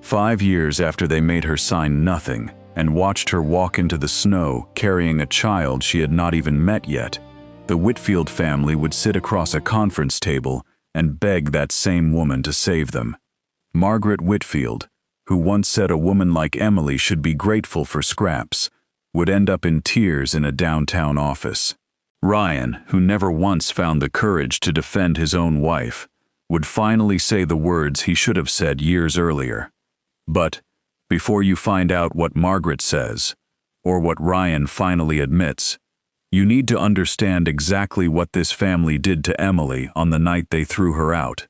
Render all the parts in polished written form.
5 years after they made her sign nothing and watched her walk into the snow carrying a child she had not even met yet, the Whitfield family would sit across a conference table and beg that same woman to save them. Margaret Whitfield, who once said a woman like Emily should be grateful for scraps, would end up in tears in a downtown office. Ryan, who never once found the courage to defend his own wife, would finally say the words he should have said years earlier. But, before you find out what Margaret says, or what Ryan finally admits, you need to understand exactly what this family did to Emily on the night they threw her out,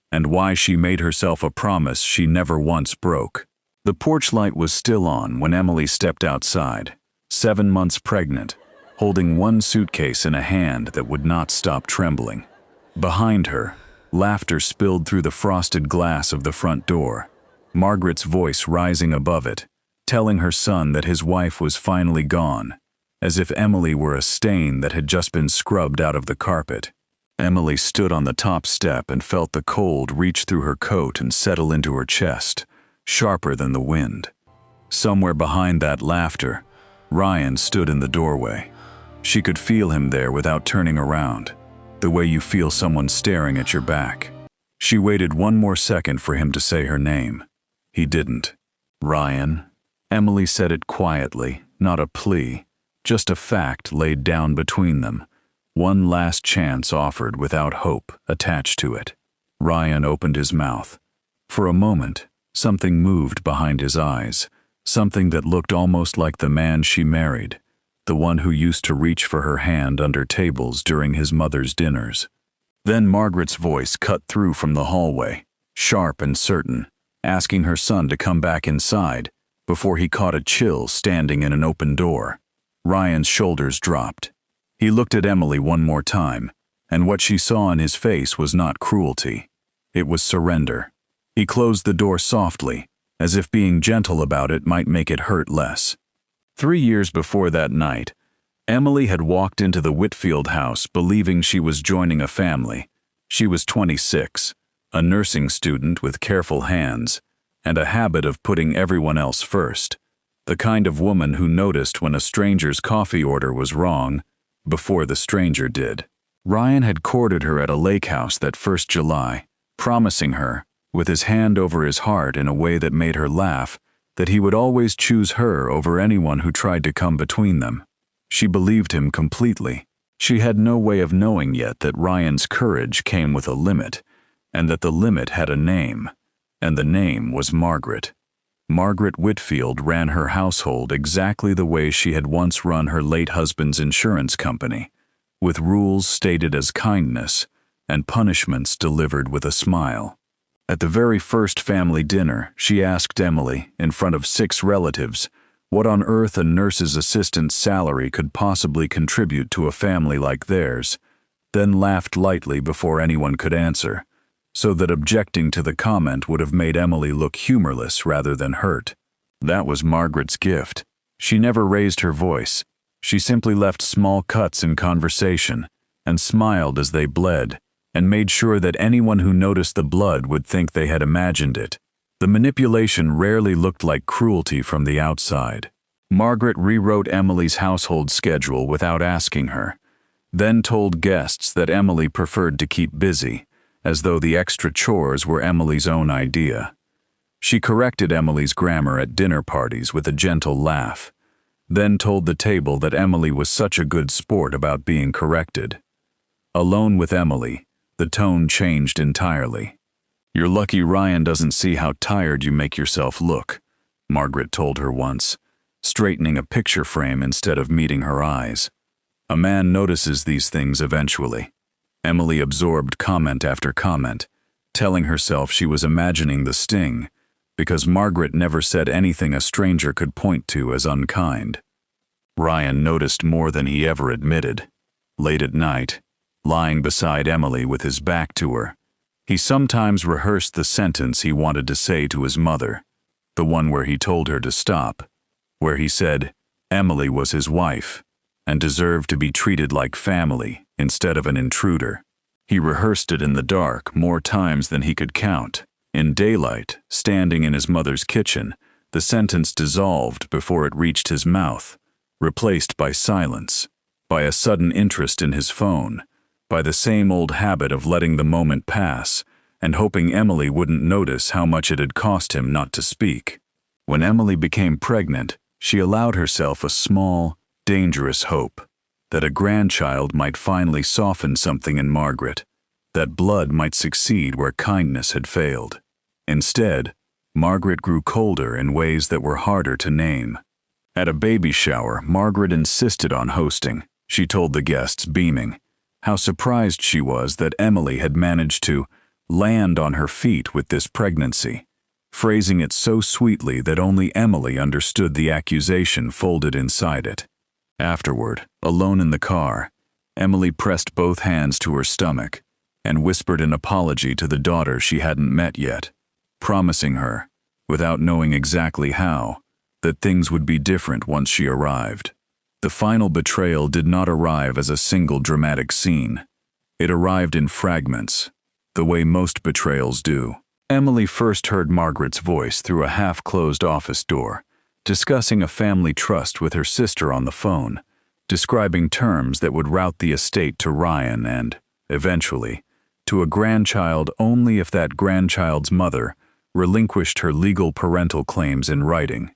and why she made herself a promise she never once broke. The porch light was still on when Emily stepped outside, 7 months pregnant, holding one suitcase in a hand that would not stop trembling. Behind her, laughter spilled through the frosted glass of the front door, Margaret's voice rising above it, telling her son that his wife was finally gone, as if Emily were a stain that had just been scrubbed out of the carpet. Emily stood on the top step and felt the cold reach through her coat and settle into her chest, sharper than the wind. Somewhere behind that laughter, Ryan stood in the doorway. She could feel him there without turning around, the way you feel someone staring at your back. She waited one more second for him to say her name. He didn't. Ryan. Emily said it quietly, not a plea, just a fact laid down between them. One last chance offered without hope attached to it. Ryan opened his mouth. For a moment, something moved behind his eyes, something that looked almost like the man she married, the one who used to reach for her hand under tables during his mother's dinners. Then Margaret's voice cut through from the hallway, sharp and certain, asking her son to come back inside before he caught a chill standing in an open door. Ryan's shoulders dropped. He looked at Emily one more time, and what she saw in his face was not cruelty. It was surrender. He closed the door softly, as if being gentle about it might make it hurt less. 3 years before that night, Emily had walked into the Whitfield house believing she was joining a family. She was 26, a nursing student with careful hands, and a habit of putting everyone else first, the kind of woman who noticed when a stranger's coffee order was wrong before the stranger did. Ryan had courted her at a lake house that first July, promising her, with his hand over his heart in a way that made her laugh, that he would always choose her over anyone who tried to come between them. She believed him completely. She had no way of knowing yet that Ryan's courage came with a limit, and that the limit had a name, and the name was Margaret. Margaret Whitfield ran her household exactly the way she had once run her late husband's insurance company, with rules stated as kindness and punishments delivered with a smile. At the very first family dinner, she asked Emily, in front of 6 relatives, what on earth a nurse's assistant's salary could possibly contribute to a family like theirs, then laughed lightly before anyone could answer, so that objecting to the comment would have made Emily look humorless rather than hurt. That was Margaret's gift. She never raised her voice. She simply left small cuts in conversation, and smiled as they bled, and made sure that anyone who noticed the blood would think they had imagined it. The manipulation rarely looked like cruelty from the outside. Margaret rewrote Emily's household schedule without asking her, then told guests that Emily preferred to keep busy, as though the extra chores were Emily's own idea. She corrected Emily's grammar at dinner parties with a gentle laugh, then told the table that Emily was such a good sport about being corrected. Alone with Emily, the tone changed entirely. "You're lucky Ryan doesn't see how tired you make yourself look," Margaret told her once, straightening a picture frame instead of meeting her eyes. "A man notices these things eventually." Emily absorbed comment after comment, telling herself she was imagining the sting, because Margaret never said anything a stranger could point to as unkind. Ryan noticed more than he ever admitted. Late at night, lying beside Emily with his back to her, he sometimes rehearsed the sentence he wanted to say to his mother, the one where he told her to stop, where he said Emily was his wife and deserved to be treated like family instead of an intruder. He rehearsed it in the dark more times than he could count, In daylight, standing in his mother's kitchen, the sentence dissolved before it reached his mouth, replaced by silence, by a sudden interest in his phone, by the same old habit of letting the moment pass and hoping Emily wouldn't notice how much it had cost him not to speak. When Emily became pregnant, she allowed herself a small, dangerous hope that a grandchild might finally soften something in Margaret, that blood might succeed where kindness had failed. Instead, Margaret grew colder in ways that were harder to name. At a baby shower, Margaret insisted on hosting. She told the guests, beaming, how surprised she was that Emily had managed to land on her feet with this pregnancy, phrasing it so sweetly that only Emily understood the accusation folded inside it. Afterward, alone in the car, Emily pressed both hands to her stomach and whispered an apology to the daughter she hadn't met yet, promising her, without knowing exactly how, that things would be different once she arrived. The final betrayal did not arrive as a single dramatic scene. It arrived in fragments, the way most betrayals do. Emily first heard Margaret's voice through a half-closed office door, discussing a family trust with her sister on the phone, describing terms that would route the estate to Ryan and, eventually, to a grandchild only if that grandchild's mother relinquished her legal parental claims in writing,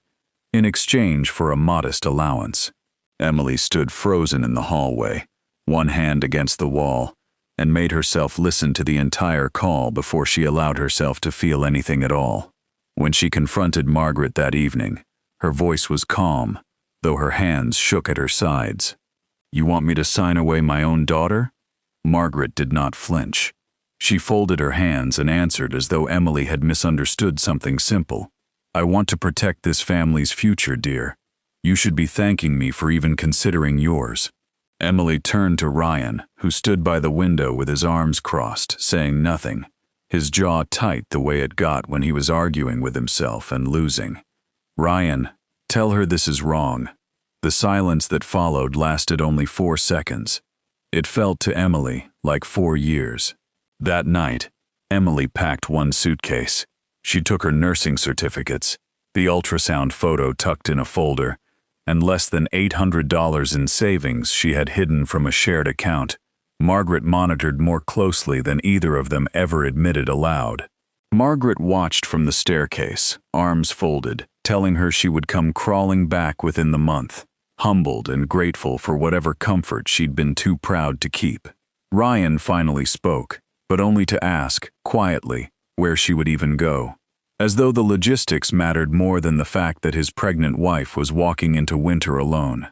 in exchange for a modest allowance. Emily stood frozen in the hallway, one hand against the wall, and made herself listen to the entire call before she allowed herself to feel anything at all. When she confronted Margaret that evening, her voice was calm, though her hands shook at her sides. "You want me to sign away my own daughter?" Margaret did not flinch. She folded her hands and answered as though Emily had misunderstood something simple. "I want to protect this family's future, dear. You should be thanking me for even considering yours." Emily turned to Ryan, who stood by the window with his arms crossed, saying nothing, his jaw tight the way it got when he was arguing with himself and losing. "Ryan, tell her this is wrong." The silence that followed lasted only 4 seconds. It felt to Emily like 4 years. That night, Emily packed one suitcase. She took her nursing certificates, the ultrasound photo tucked in a folder, and less than $800 in savings she had hidden from a shared account. Margaret monitored more closely than either of them ever admitted aloud. Margaret watched from the staircase, arms folded, telling her she would come crawling back within the month, humbled and grateful for whatever comfort she'd been too proud to keep. Ryan finally spoke, but only to ask, quietly, where she would even go, as though the logistics mattered more than the fact that his pregnant wife was walking into winter alone.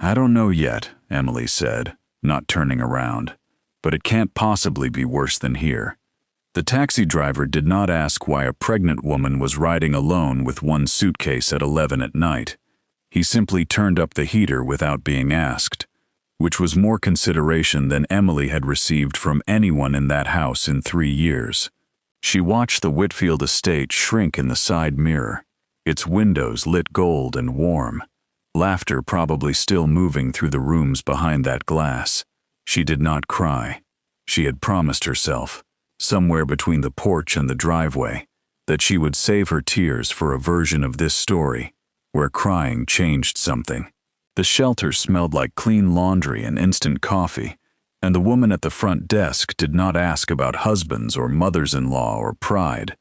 "I don't know yet," Emily said, not turning around, "but it can't possibly be worse than here." The taxi driver did not ask why a pregnant woman was riding alone with one suitcase at 11 at night. He simply turned up the heater without being asked, which was more consideration than Emily had received from anyone in that house in 3 years. She watched the Whitfield estate shrink in the side mirror, its windows lit gold and warm, laughter probably still moving through the rooms behind that glass. She did not cry. She had promised herself, somewhere between the porch and the driveway, that she would save her tears for a version of this story, where crying changed something. The shelter smelled like clean laundry and instant coffee, and the woman at the front desk did not ask about husbands or mothers-in-law or pride.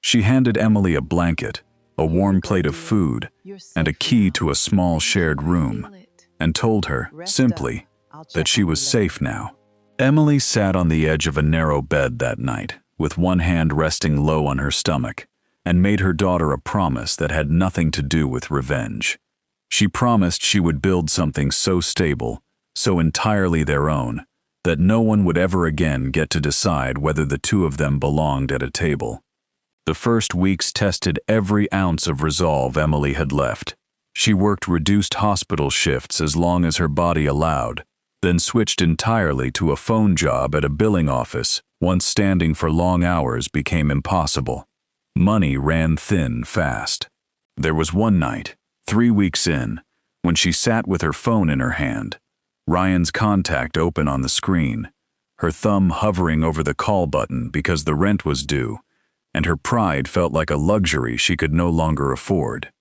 She handed Emily a blanket, a warm plate of food, and a key to a small shared room, and told her, simply, that she was safe now. Emily sat on the edge of a narrow bed that night, with one hand resting low on her stomach, and made her daughter a promise that had nothing to do with revenge. She promised she would build something so stable, so entirely their own, that no one would ever again get to decide whether the two of them belonged at a table. The first weeks tested every ounce of resolve Emily had left. She worked reduced hospital shifts as long as her body allowed, then switched entirely to a phone job at a billing office once standing for long hours became impossible. Money ran thin fast. There was one night, 3 weeks in, when she sat with her phone in her hand, Ryan's contact open on the screen, her thumb hovering over the call button because the rent was due, and her pride felt like a luxury she could no longer afford.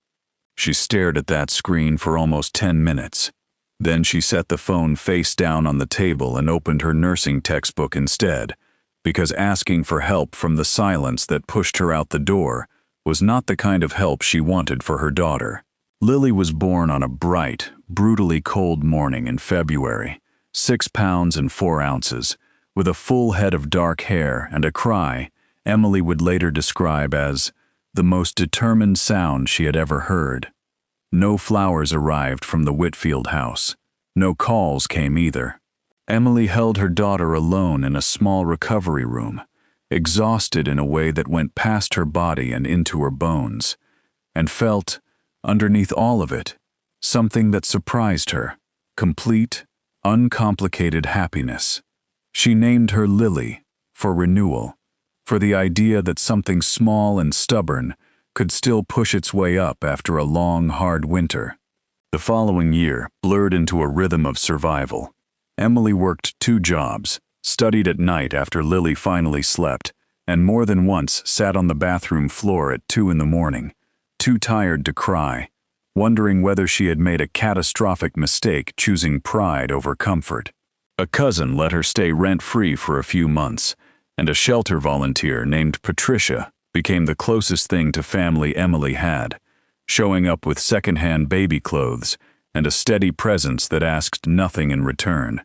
She stared at that screen for almost 10 minutes. Then she set the phone face down on the table and opened her nursing textbook instead, because asking for help from the silence that pushed her out the door was not the kind of help she wanted for her daughter. Lily was born on a bright, brutally cold morning in February, 6 pounds and 4 ounces, with a full head of dark hair and a cry Emily would later describe as the most determined sound she had ever heard. No flowers arrived from the Whitfield house. No calls came either. Emily held her daughter alone in a small recovery room, exhausted in a way that went past her body and into her bones, and felt, underneath all of it, something that surprised her: complete, uncomplicated happiness. She named her Lily, for renewal, for the idea that something small and stubborn could still push its way up after a long, hard winter. The following year blurred into a rhythm of survival. Emily worked 2 jobs, studied at night after Lily finally slept, and more than once sat on the bathroom floor at 2 in the morning, too tired to cry, wondering whether she had made a catastrophic mistake choosing pride over comfort. A cousin let her stay rent-free for a few months, and a shelter volunteer named Patricia became the closest thing to family Emily had, showing up with second-hand baby clothes and a steady presence that asked nothing in return.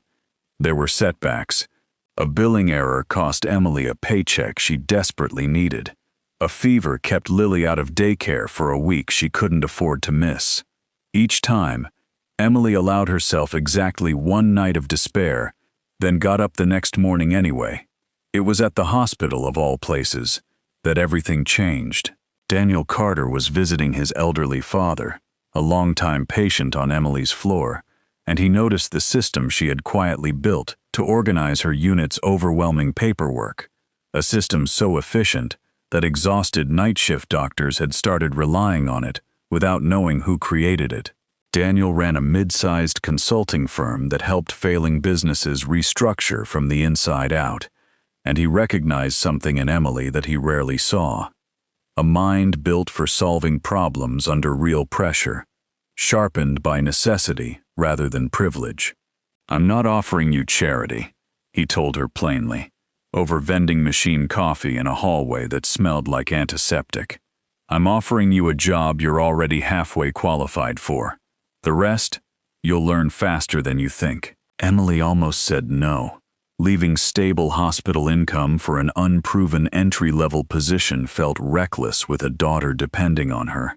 There were setbacks. A billing error cost Emily a paycheck she desperately needed. A fever kept Lily out of daycare for a week she couldn't afford to miss. Each time, Emily allowed herself exactly 1 night of despair, then got up the next morning anyway. It was at the hospital, of all places, that everything changed. Daniel Carter was visiting his elderly father, a longtime patient on Emily's floor, and he noticed the system she had quietly built to organize her unit's overwhelming paperwork, a system so efficient that exhausted night shift doctors had started relying on it without knowing who created it. Daniel ran a mid-sized consulting firm that helped failing businesses restructure from the inside out, and he recognized something in Emily that he rarely saw: a mind built for solving problems under real pressure, sharpened by necessity rather than privilege. "I'm not offering you charity," he told her plainly, over vending machine coffee in a hallway that smelled like antiseptic. "I'm offering you a job you're already halfway qualified for. The rest, you'll learn faster than you think." Emily almost said no. Leaving stable hospital income for an unproven entry-level position felt reckless with a daughter depending on her.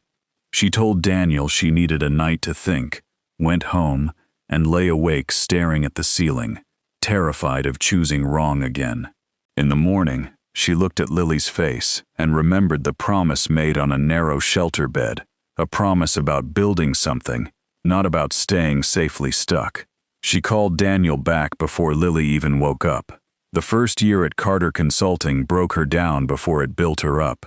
She told Daniel she needed a night to think, went home, and lay awake staring at the ceiling, terrified of choosing wrong again. In the morning, she looked at Lily's face and remembered the promise made on a narrow shelter bed, a promise about building something, not about staying safely stuck. She called Daniel back before Lily even woke up. The first year at Carter Consulting broke her down before it built her up.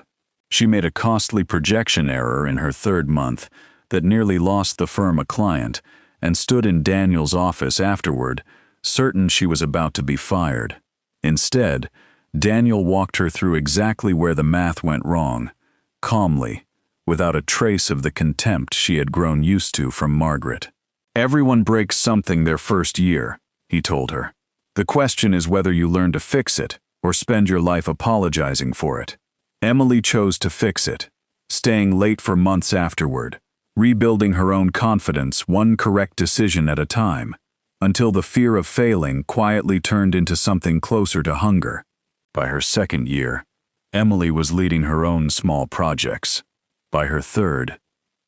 She made a costly projection error in her 3rd month that nearly lost the firm a client, and stood in Daniel's office afterward, certain she was about to be fired. Instead, Daniel walked her through exactly where the math went wrong, calmly, without a trace of the contempt she had grown used to from Margaret. "Everyone breaks something their first year," he told her. "The question is whether you learn to fix it or spend your life apologizing for it." Emily chose to fix it, staying late for months afterward, rebuilding her own confidence 1 correct decision at a time, until the fear of failing quietly turned into something closer to hunger. By her 2nd year, Emily was leading her own small projects. By her 3rd,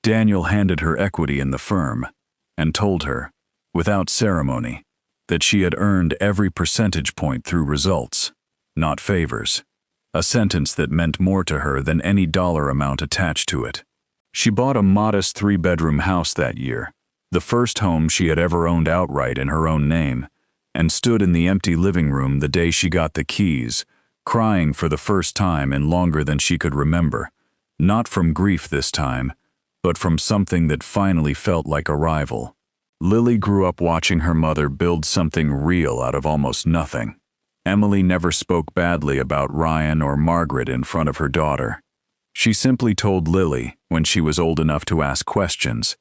Daniel handed her equity in the firm and told her, without ceremony, that she had earned every percentage point through results, not favors, a sentence that meant more to her than any dollar amount attached to it. She bought a modest 3-bedroom house that year, the first home she had ever owned outright in her own name, and stood in the empty living room the day she got the keys, crying for the first time in longer than she could remember, not from grief this time, but from something that finally felt like arrival. Lily grew up watching her mother build something real out of almost nothing. Emily never spoke badly about Ryan or Margaret in front of her daughter. She simply told Lily, when she was old enough to ask questions,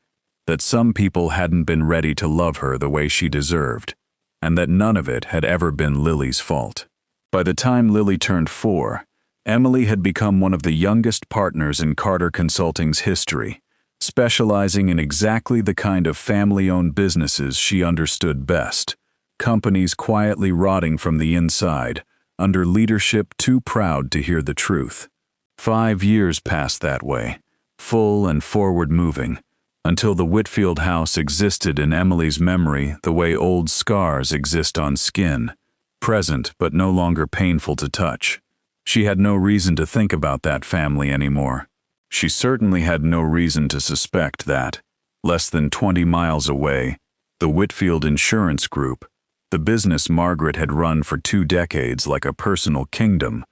that some people hadn't been ready to love her the way she deserved, and that none of it had ever been Lily's fault. By the time Lily turned 4, Emily had become one of the youngest partners in Carter Consulting's history, specializing in exactly the kind of family-owned businesses she understood best, companies quietly rotting from the inside, under leadership too proud to hear the truth. 5 years passed that way, full and forward-moving, until the Whitfield house existed in Emily's memory the way old scars exist on skin, present but no longer painful to touch. She had no reason to think about that family anymore. She certainly had no reason to suspect that, less than 20 miles away, the Whitfield Insurance Group, the business Margaret had run for 2 decades like a personal kingdom,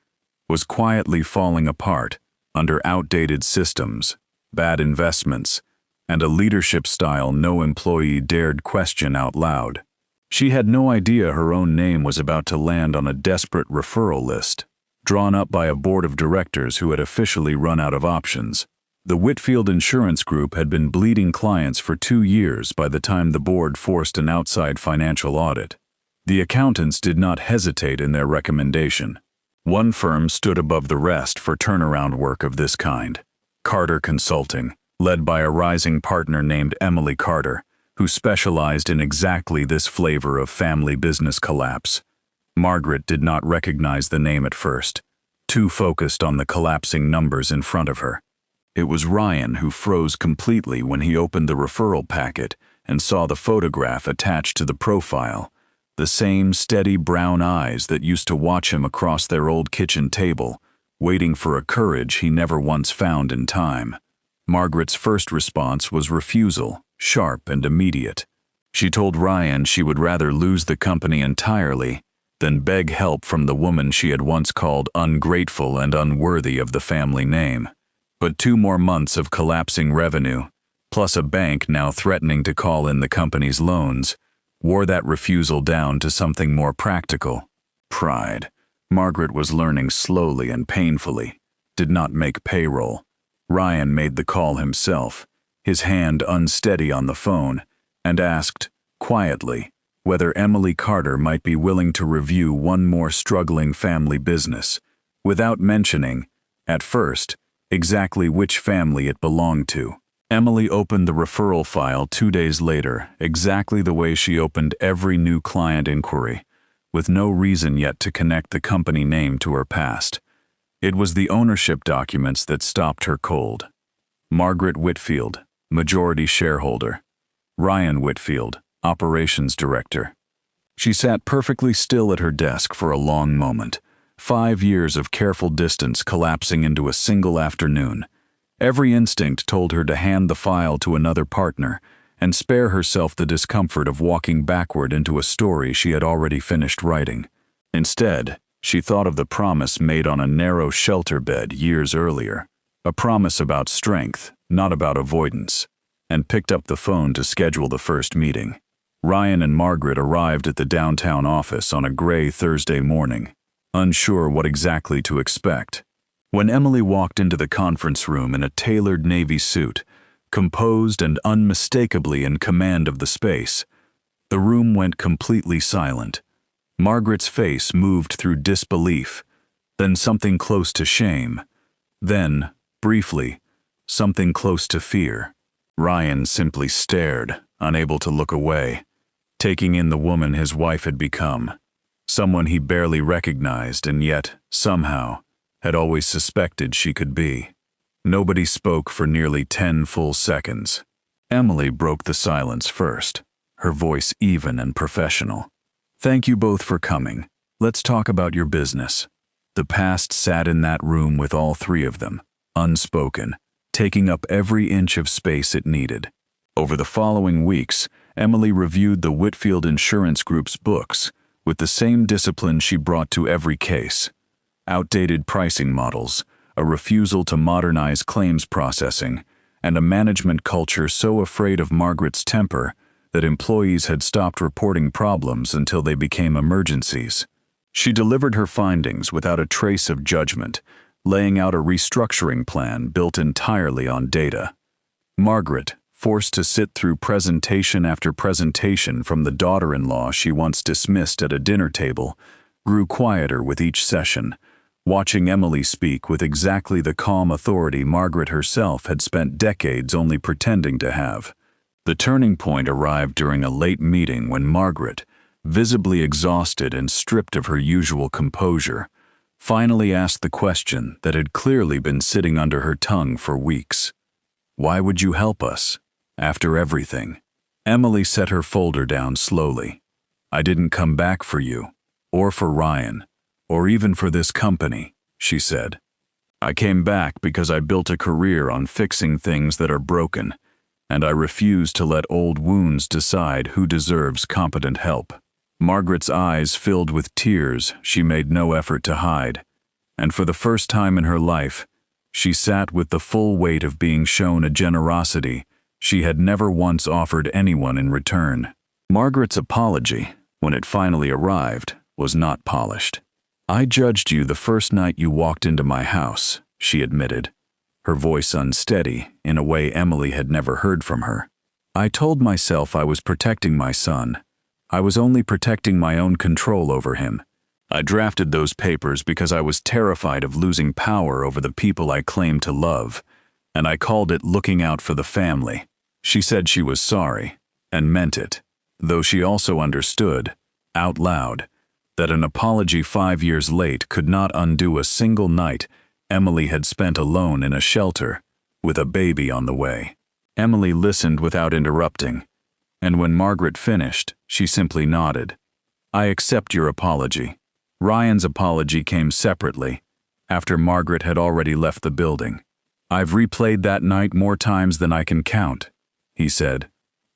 was quietly falling apart under outdated systems, bad investments, and a leadership style no employee dared question out loud. She had no idea her own name was about to land on a desperate referral list, drawn up by a board of directors who had officially run out of options. The Whitfield Insurance Group had been bleeding clients for 2 years by the time the board forced an outside financial audit. The accountants did not hesitate in their recommendation. One firm stood above the rest for turnaround work of this kind, Carter Consulting, led by a rising partner named Emily Carter, who specialized in exactly this flavor of family business collapse. Margaret did not recognize the name at first, too focused on the collapsing numbers in front of her. It was Ryan who froze completely when he opened the referral packet and saw the photograph attached to the profile, the same steady brown eyes that used to watch him across their old kitchen table, waiting for a courage he never once found in time. Margaret's first response was refusal, sharp and immediate. She told Ryan she would rather lose the company entirely than beg help from the woman she had once called ungrateful and unworthy of the family name. But 2 more months of collapsing revenue, plus a bank now threatening to call in the company's loans, wore that refusal down to something more practical. Pride, Margaret was learning slowly and painfully, did not make payroll. Ryan made the call himself, his hand unsteady on the phone, and asked, quietly, whether Emily Carter might be willing to review one more struggling family business, without mentioning, at first, exactly which family it belonged to. Emily opened the referral file 2 days later, exactly the way she opened every new client inquiry, with no reason yet to connect the company name to her past. It was the ownership documents that stopped her cold. Margaret Whitfield, majority shareholder. Ryan Whitfield, operations director. She sat perfectly still at her desk for a long moment, 5 years of careful distance collapsing into a single afternoon. Every instinct told her to hand the file to another partner and spare herself the discomfort of walking backward into a story she had already finished writing. Instead, she thought of the promise made on a narrow shelter bed years earlier, a promise about strength, not about avoidance, and picked up the phone to schedule the first meeting. Ryan and Margaret arrived at the downtown office on a gray Thursday morning, unsure what exactly to expect. When Emily walked into the conference room in a tailored navy suit, composed and unmistakably in command of the space, the room went completely silent. Margaret's face moved through disbelief, then something close to shame, then, briefly, something close to fear. Ryan simply stared, unable to look away, taking in the woman his wife had become, someone he barely recognized and yet, somehow, had always suspected she could be. Nobody spoke for nearly 10 full seconds. Emily broke the silence first, her voice even and professional. "Thank you both for coming. Let's talk about your business." The past sat in that room with all 3 of them, unspoken, taking up every inch of space it needed. Over the following weeks, Emily reviewed the Whitfield Insurance Group's books with the same discipline she brought to every case. Outdated pricing models, a refusal to modernize claims processing, and a management culture so afraid of Margaret's temper that employees had stopped reporting problems until they became emergencies. She delivered her findings without a trace of judgment, laying out a restructuring plan built entirely on data. Margaret, forced to sit through presentation after presentation from the daughter-in-law she once dismissed at a dinner table, grew quieter with each session, watching Emily speak with exactly the calm authority Margaret herself had spent decades only pretending to have. The turning point arrived during a late meeting when Margaret, visibly exhausted and stripped of her usual composure, finally asked the question that had clearly been sitting under her tongue for weeks. "Why would you help us? After everything?" Emily set her folder down slowly. "I didn't come back for you, or for Ryan, or even for this company," she said. "I came back because I built a career on fixing things that are broken, and I refuse to let old wounds decide who deserves competent help." Margaret's eyes filled with tears she made no effort to hide, and for the first time in her life, she sat with the full weight of being shown a generosity she had never once offered anyone in return. Margaret's apology, when it finally arrived, was not polished. "I judged you the first night you walked into my house," she admitted, her voice unsteady in a way Emily had never heard from her. "I told myself I was protecting my son. I was only protecting my own control over him. I drafted those papers because I was terrified of losing power over the people I claimed to love, and I called it looking out for the family." She said she was sorry, and meant it, though she also understood, out loud, that an apology 5 years late could not undo a single night Emily had spent alone in a shelter, with a baby on the way. Emily listened without interrupting, and when Margaret finished, she simply nodded. "I accept your apology." Ryan's apology came separately, after Margaret had already left the building. "I've replayed that night more times than I can count," he said,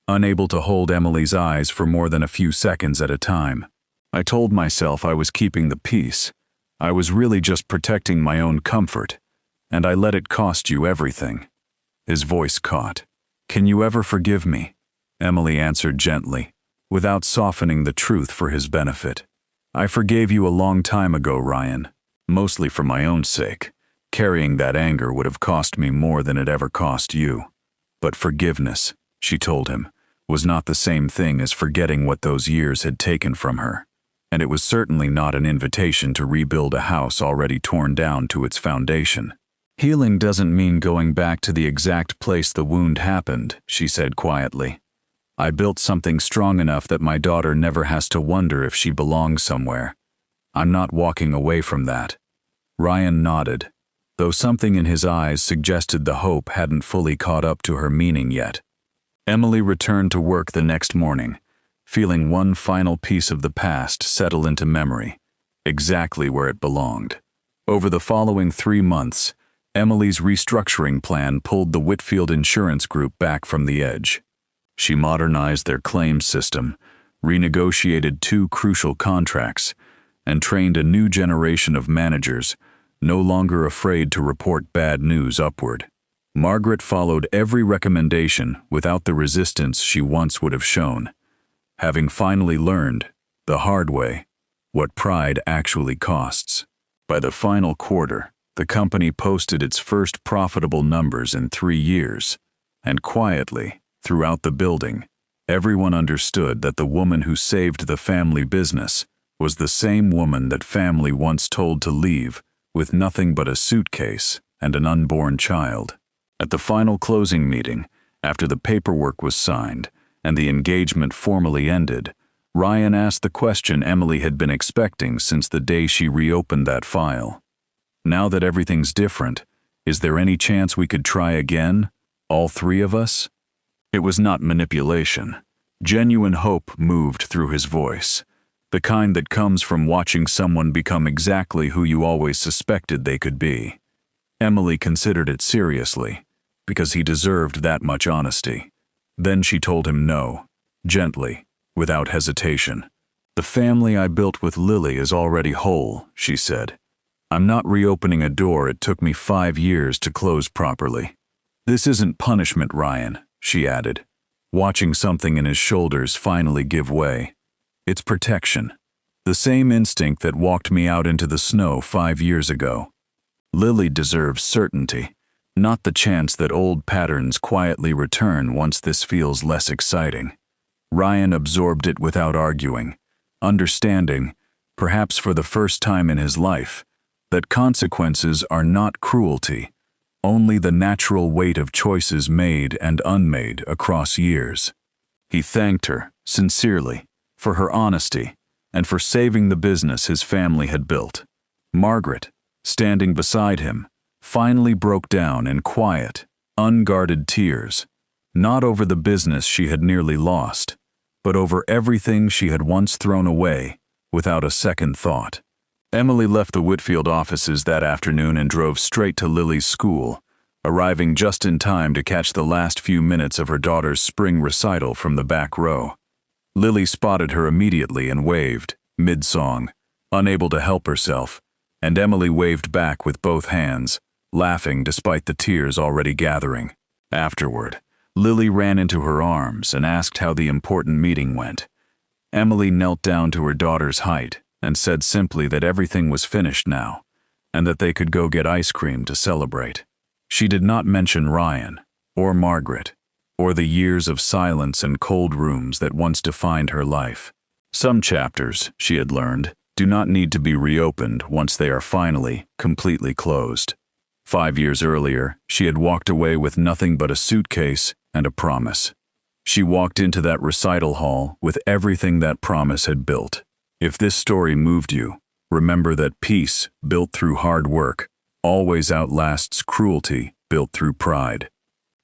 unable to hold Emily's eyes for more than a few seconds at a time. "I told myself I was keeping the peace. I was really just protecting my own comfort, and I let it cost you everything." His voice caught. "Can you ever forgive me?" Emily answered gently, without softening the truth for his benefit. "I forgave you a long time ago, Ryan, mostly for my own sake. Carrying that anger would have cost me more than it ever cost you. But forgiveness," she told him, "was not the same thing as forgetting what those years had taken from her. And it was certainly not an invitation to rebuild a house already torn down to its foundation." "Healing doesn't mean going back to the exact place the wound happened," she said quietly. "I built something strong enough that my daughter never has to wonder if she belongs somewhere. I'm not walking away from that." Ryan nodded, though something in his eyes suggested the hope hadn't fully caught up to her meaning yet. Emily returned to work the next morning, feeling one final piece of the past settle into memory, exactly where it belonged. Over the following 3 months, Emily's restructuring plan pulled the Whitfield Insurance Group back from the edge. She modernized their claims system, renegotiated 2 crucial contracts, and trained a new generation of managers, no longer afraid to report bad news upward. Margaret followed every recommendation without the resistance she once would have shown, having finally learned, the hard way, what pride actually costs. By the final quarter, the company posted its first profitable numbers in 3 years, and quietly, throughout the building, everyone understood that the woman who saved the family business was the same woman that family once told to leave with nothing but a suitcase and an unborn child. At the final closing meeting, after the paperwork was signed and the engagement formally ended, Ryan asked the question Emily had been expecting since the day she reopened that file. "Now that everything's different, is there any chance we could try again, all 3 of us?" It was not manipulation. Genuine hope moved through his voice, the kind that comes from watching someone become exactly who you always suspected they could be. Emily considered it seriously, because he deserved that much honesty. Then she told him no, gently, without hesitation. "The family I built with Lily is already whole," she said. "I'm not reopening a door it took me 5 years to close properly." "This isn't punishment, Ryan," she added, watching something in his shoulders finally give way. "It's protection. The The same instinct that walked me out into the snow 5 years ago. Lily deserves certainty, not the chance that old patterns quietly return once this feels less exciting. Ryan absorbed it without arguing, understanding, perhaps for the first time in his life, that consequences are not cruelty, only the natural weight of choices made and unmade across years. He thanked her, sincerely, for her honesty and for saving the business his family had built. Margaret, standing beside him, finally broke down in quiet, unguarded tears, not over the business she had nearly lost, but over everything she had once thrown away without a second thought. Emily left the Whitfield offices that afternoon and drove straight to Lily's school, arriving just in time to catch the last few minutes of her daughter's spring recital from the back row. Lily spotted her immediately and waved, mid-song, unable to help herself, and Emily waved back with both hands, laughing despite the tears already gathering. Afterward, Lily ran into her arms and asked how the important meeting went. Emily knelt down to her daughter's height and said simply that everything was finished now, and that they could go get ice cream to celebrate. She did not mention Ryan, or Margaret, or the years of silence and cold rooms that once defined her life. Some chapters, she had learned, do not need to be reopened once they are finally, completely closed. 5 years earlier, she had walked away with nothing but a suitcase and a promise. She walked into that recital hall with everything that promise had built. If this story moved you, remember that peace, built through hard work, always outlasts cruelty built through pride.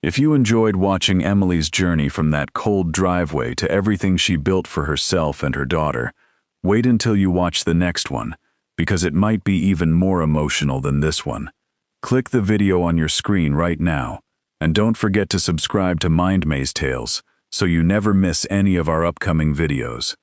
If you enjoyed watching Emily's journey from that cold driveway to everything she built for herself and her daughter, wait until you watch the next one, because it might be even more emotional than this one. Click the video on your screen right now, and don't forget to subscribe to MindMazeTales so you never miss any of our upcoming videos.